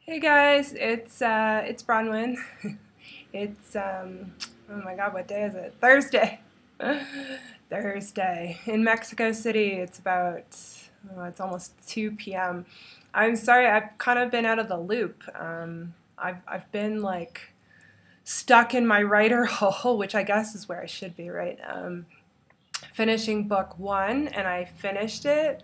Hey guys, it's Bronwyn. It's oh my God, what day is it? Thursday. Thursday in Mexico City. It's almost 2 p.m. I'm sorry, I've kind of been out of the loop. I've been like stuck in my writer hole, which I guess is where I should be, right? Finishing book one, and I finished it.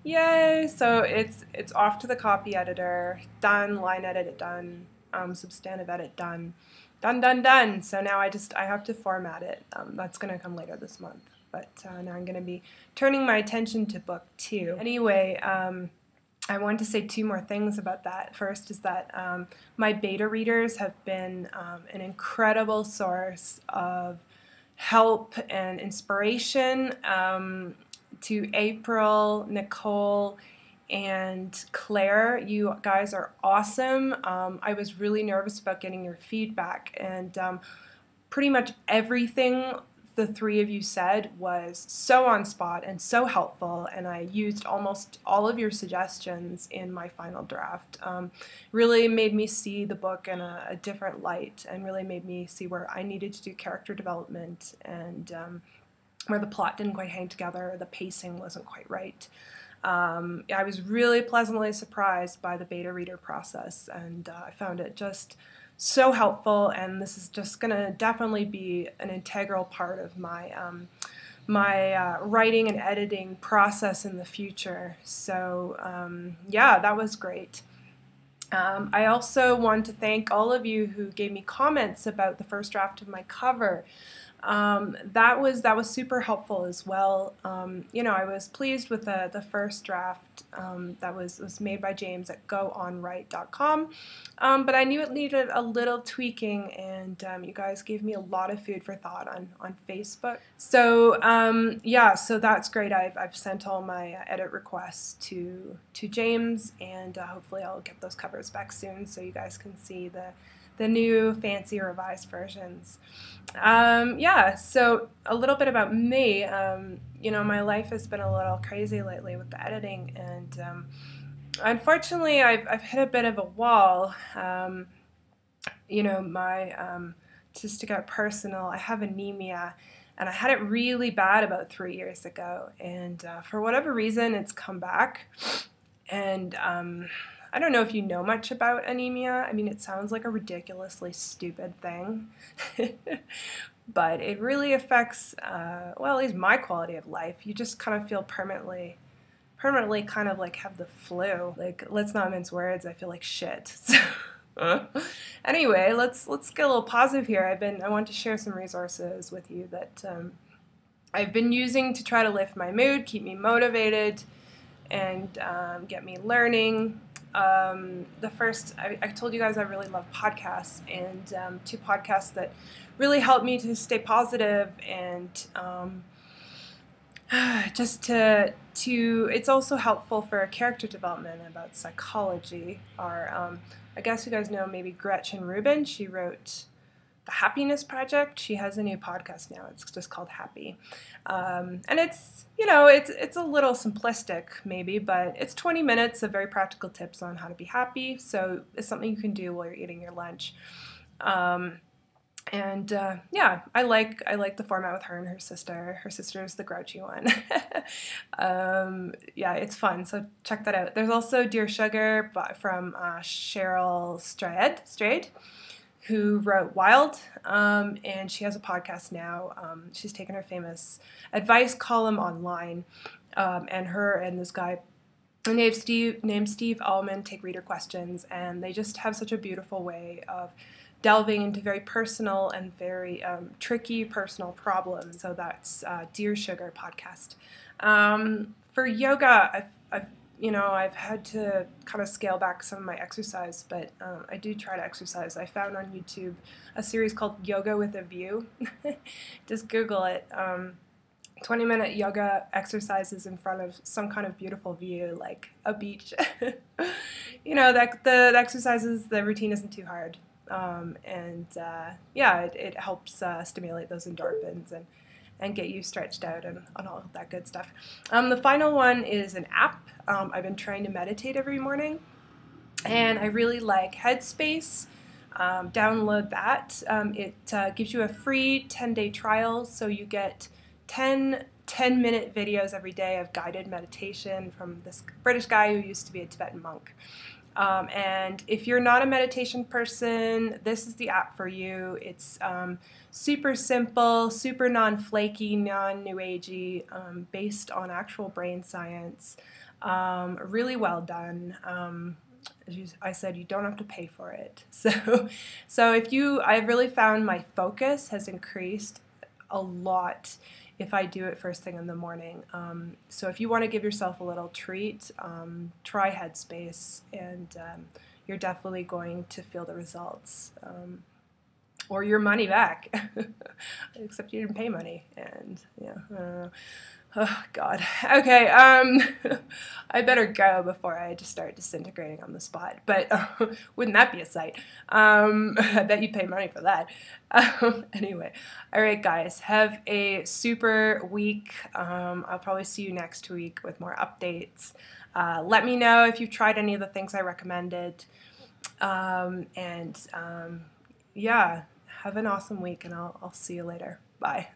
Yay! So it's off to the copy editor, done, line edit done, substantive edit done, done. So now I have to format it. That's gonna come later this month. But now I'm gonna be turning my attention to book two. Anyway, I want to say two more things about that. First is that my beta readers have been an incredible source of help and inspiration to April, Nicole, and Claire. You guys are awesome. I was really nervous about getting your feedback, and pretty much everything the three of you said was so on spot and so helpful, and I used almost all of your suggestions in my final draft. Really made me see the book in a different light, and really made me see where I needed to do character development, and where the plot didn't quite hang together, the pacing wasn't quite right. I was really pleasantly surprised by the beta reader process, and I found it just so helpful, and this is just going to definitely be an integral part of my writing and editing process in the future. So yeah, that was great. I also want to thank all of you who gave me comments about the first draft of my cover. That was super helpful as well. I was pleased with the first draft that was made by James at goonwrite.com, but I knew it needed a little tweaking, and you guys gave me a lot of food for thought on Facebook. So yeah, so that's great. I've sent all my edit requests to James, and hopefully I'll get those covers back soon so you guys can see the new fancy revised versions. Yeah, so a little bit about me. My life has been a little crazy lately with the editing, and unfortunately I've hit a bit of a wall. Just to get personal, I have anemia, and I had it really bad about 3 years ago, and for whatever reason it's come back, and I don't know if you know much about anemia. I mean, it sounds like a ridiculously stupid thing, but it really affects, well, at least my quality of life. You just kind of feel permanently kind of like have the flu. Like, let's not mince words, I feel like shit. So, anyway, let's get a little positive here. I want to share some resources with you that I've been using to try to lift my mood, keep me motivated, and get me learning. The first, I told you guys I really love podcasts, and two podcasts that really helped me to stay positive, and just to it's also helpful for character development about psychology are, I guess you guys know maybe Gretchen Rubin. She wrote The Happiness Project. She has a new podcast now. It's just called Happy. And it's a little simplistic maybe, but it's 20 minutes of very practical tips on how to be happy. So it's something you can do while you're eating your lunch. Yeah, I like the format with her and her sister. Her sister is the grouchy one. Yeah, it's fun, so check that out. There's also Dear Sugar from Cheryl Strayed, who wrote Wild, and she has a podcast now. She's taken her famous advice column online, and her and this guy named Steve Allman take reader questions, and they just have such a beautiful way of delving into very personal and very tricky personal problems. So that's Dear Sugar podcast. For yoga, I've had to kind of scale back some of my exercise, but I do try to exercise. I found on YouTube a series called Yoga with a View. Just Google it. 20-minute yoga exercises in front of some kind of beautiful view, like a beach. The exercises, the routine isn't too hard. Yeah, it helps stimulate those endorphins and get you stretched out and all that good stuff. The final one is an app. I've been trying to meditate every morning, And I really like Headspace. Download that. It gives you a free 10-day trial, so you get 10-minute videos every day of guided meditation from this British guy who used to be a Tibetan monk. And if you're not a meditation person, this is the app for you. It's super simple, super non-flaky, non-new agey, based on actual brain science. Really well done. As I said, you don't have to pay for it. So I've really found my focus has increased a lot if I do it first thing in the morning. So if you want to give yourself a little treat, try Headspace, and you're definitely going to feel the results. Or your money back, except you didn't pay money, and yeah, oh God. Okay, I better go before I just start disintegrating on the spot. But wouldn't that be a sight? I bet you pay money for that. Anyway, all right, guys, have a super week. I'll probably see you next week with more updates. Let me know if you've tried any of the things I recommended. Yeah, have an awesome week, and I'll see you later. Bye.